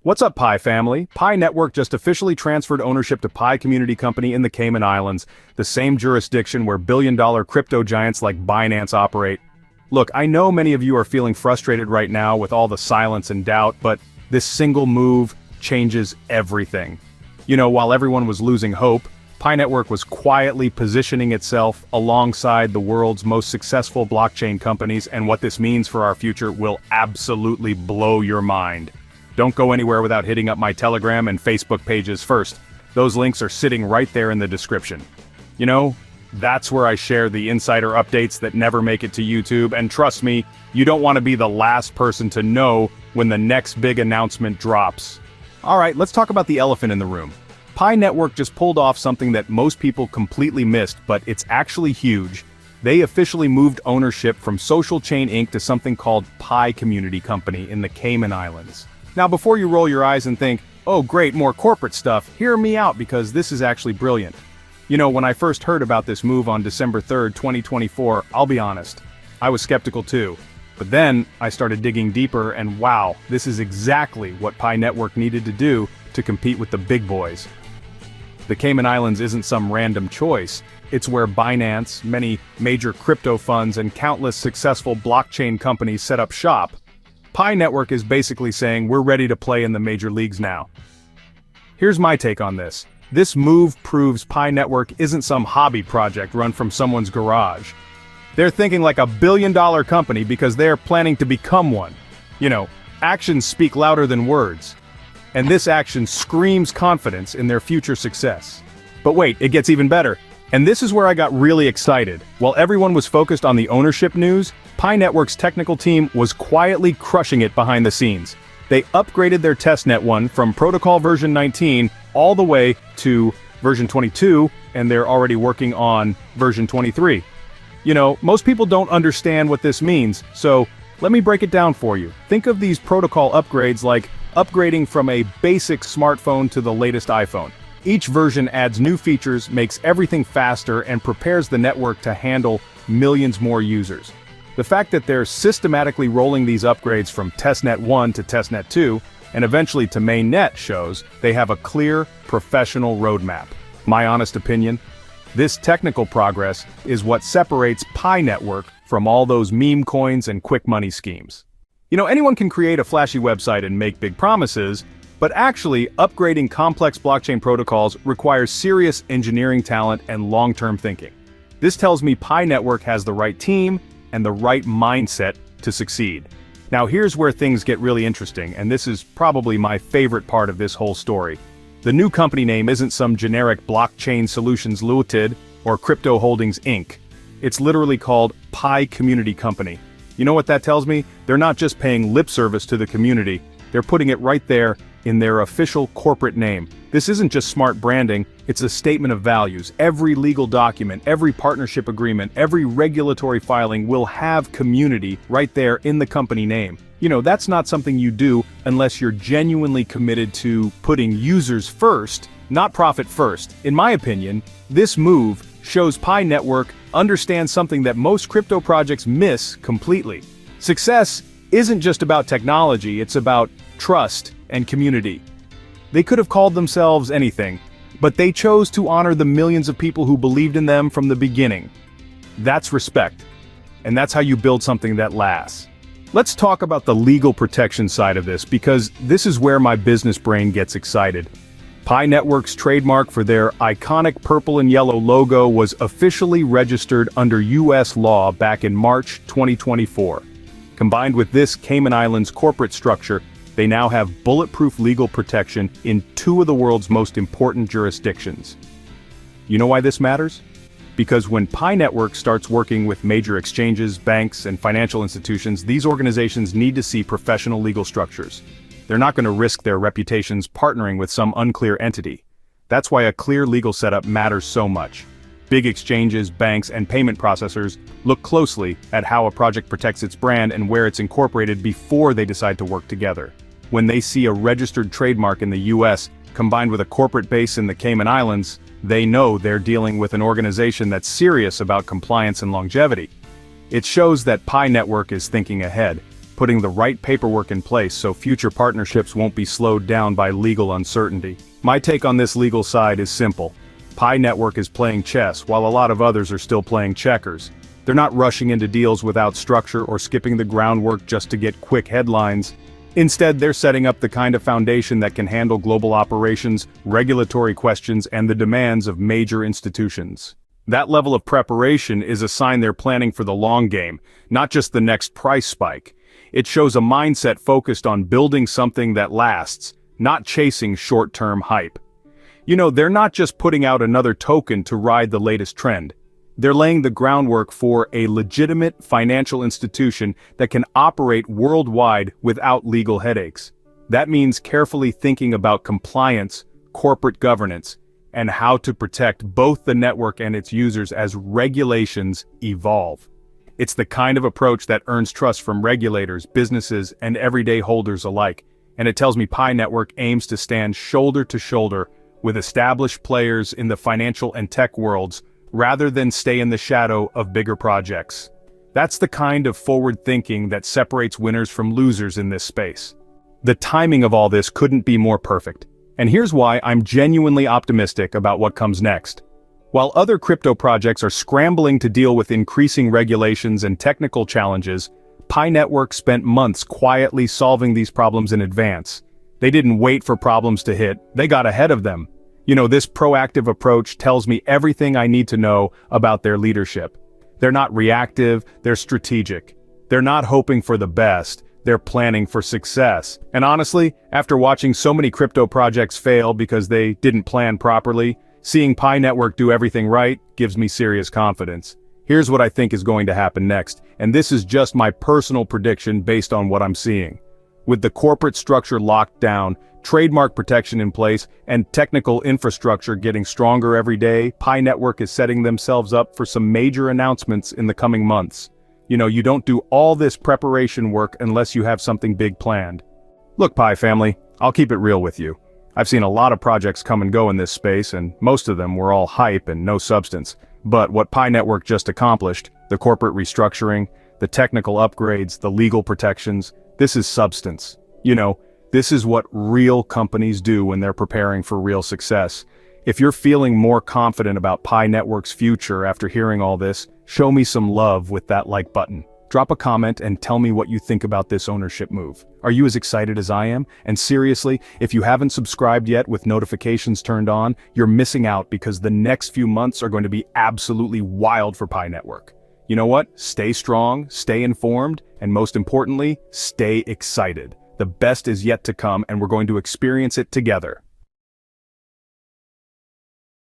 What's up, Pi family? Pi Network just officially transferred ownership to Pi Community Company in the Cayman Islands, the same jurisdiction where billion-dollar crypto giants like Binance operate. Look, I know many of you are feeling frustrated right now with all the silence and doubt, but this single move changes everything. While everyone was losing hope, Pi Network was quietly positioning itself alongside the world's most successful blockchain companies, and what this means for our future will absolutely blow your mind. Don't go anywhere without hitting up my Telegram and Facebook pages first. Those links are sitting right there in the description. That's where I share the insider updates that never make it to YouTube, and trust me, you don't want to be the last person to know when the next big announcement drops. Alright, let's talk about the elephant in the room. Pi Network just pulled off something that most people completely missed, but it's actually huge. They officially moved ownership from Social Chain Inc. to something called Pi Community Company in the Cayman Islands. Now before you roll your eyes and think, oh great, more corporate stuff, hear me out because this is actually brilliant. When I first heard about this move on December 3rd, 2024, I'll be honest, I was skeptical too. But then, I started digging deeper and wow, this is exactly what Pi Network needed to do to compete with the big boys. The Cayman Islands isn't some random choice, it's where Binance, many major crypto funds and countless successful blockchain companies set up shop. Pi Network is basically saying we're ready to play in the major leagues now. Here's my take on this. This move proves Pi Network isn't some hobby project run from someone's garage. They're thinking like $1 billion company because they're planning to become one. Actions speak louder than words. And this action screams confidence in their future success. But wait, it gets even better. And this is where I got really excited. While everyone was focused on the ownership news, Pi Network's technical team was quietly crushing it behind the scenes. They upgraded their testnet one from protocol version 19 all the way to version 22, and they're already working on version 23. Most people don't understand what this means, so let me break it down for you. Think of these protocol upgrades like upgrading from a basic smartphone to the latest iPhone. Each version adds new features, makes everything faster, and prepares the network to handle millions more users. The fact that they're systematically rolling these upgrades from testnet 1 to testnet 2, and eventually to mainnet shows they have a clear, professional roadmap. My honest opinion, this technical progress is what separates Pi Network from all those meme coins and quick money schemes. Anyone can create a flashy website and make big promises, but actually upgrading complex blockchain protocols requires serious engineering talent and long-term thinking. This tells me Pi Network has the right team and the right mindset to succeed. Now here's where things get really interesting, and this is probably my favorite part of this whole story. The new company name isn't some generic Blockchain Solutions Limited or Crypto Holdings Inc. It's literally called Pi Community Company. You know what that tells me? They're not just paying lip service to the community, they're putting it right there in their official corporate name. This isn't just smart branding, it's a statement of values. Every legal document, every partnership agreement, every regulatory filing will have community right there in the company name. That's not something you do unless you're genuinely committed to putting users first, not profit first. In my opinion, this move shows Pi Network understands something that most crypto projects miss completely. Success isn't just about technology, it's about trust and community. They could have called themselves anything, but they chose to honor the millions of people who believed in them from the beginning. That's respect, and that's how you build something that lasts. Let's talk about the legal protection side of this, because this is where my business brain gets excited. Pi Network's trademark for their iconic purple and yellow logo was officially registered under US law back in March 2024. Combined with this Cayman Islands corporate structure, they now have bulletproof legal protection in two of the world's most important jurisdictions. You know why this matters? Because when Pi Network starts working with major exchanges, banks, and financial institutions, these organizations need to see professional legal structures. They're not going to risk their reputations partnering with some unclear entity. That's why a clear legal setup matters so much. Big exchanges, banks, and payment processors look closely at how a project protects its brand and where it's incorporated before they decide to work together. When they see a registered trademark in the US combined with a corporate base in the Cayman Islands, they know they're dealing with an organization that's serious about compliance and longevity. It shows that Pi Network is thinking ahead. putting the right paperwork in place so future partnerships won't be slowed down by legal uncertainty. My take on this legal side is simple. Pi Network is playing chess while a lot of others are still playing checkers. They're not rushing into deals without structure or skipping the groundwork just to get quick headlines. Instead, they're setting up the kind of foundation that can handle global operations, regulatory questions, and the demands of major institutions. That level of preparation is a sign they're planning for the long game, not just the next price spike. It shows a mindset focused on building something that lasts, not chasing short-term hype. They're not just putting out another token to ride the latest trend. They're laying the groundwork for a legitimate financial institution that can operate worldwide without legal headaches. That means carefully thinking about compliance, corporate governance, and how to protect both the network and its users as regulations evolve. It's the kind of approach that earns trust from regulators, businesses, and everyday holders alike. And it tells me Pi Network aims to stand shoulder to shoulder with established players in the financial and tech worlds, rather than stay in the shadow of bigger projects. That's the kind of forward thinking that separates winners from losers in this space. The timing of all this couldn't be more perfect. And here's why I'm genuinely optimistic about what comes next. While other crypto projects are scrambling to deal with increasing regulations and technical challenges, Pi Network spent months quietly solving these problems in advance. They didn't wait for problems to hit, they got ahead of them. This proactive approach tells me everything I need to know about their leadership. They're not reactive, they're strategic. They're not hoping for the best, they're planning for success. And honestly, after watching so many crypto projects fail because they didn't plan properly, seeing Pi Network do everything right gives me serious confidence. Here's what I think is going to happen next, and this is just my personal prediction based on what I'm seeing. With the corporate structure locked down, trademark protection in place, and technical infrastructure getting stronger every day, Pi Network is setting themselves up for some major announcements in the coming months. You don't do all this preparation work unless you have something big planned. Look, Pi family, I'll keep it real with you. I've seen a lot of projects come and go in this space, and most of them were all hype and no substance. But what Pi Network just accomplished, the corporate restructuring, the technical upgrades, the legal protections, this is substance. This is what real companies do when they're preparing for real success. If you're feeling more confident about Pi Network's future after hearing all this, show me some love with that like button. Drop a comment and tell me what you think about this ownership move. Are you as excited as I am? And seriously, if you haven't subscribed yet with notifications turned on, you're missing out because the next few months are going to be absolutely wild for Pi Network. You know what? Stay strong, stay informed, and most importantly, stay excited. The best is yet to come, and we're going to experience it together.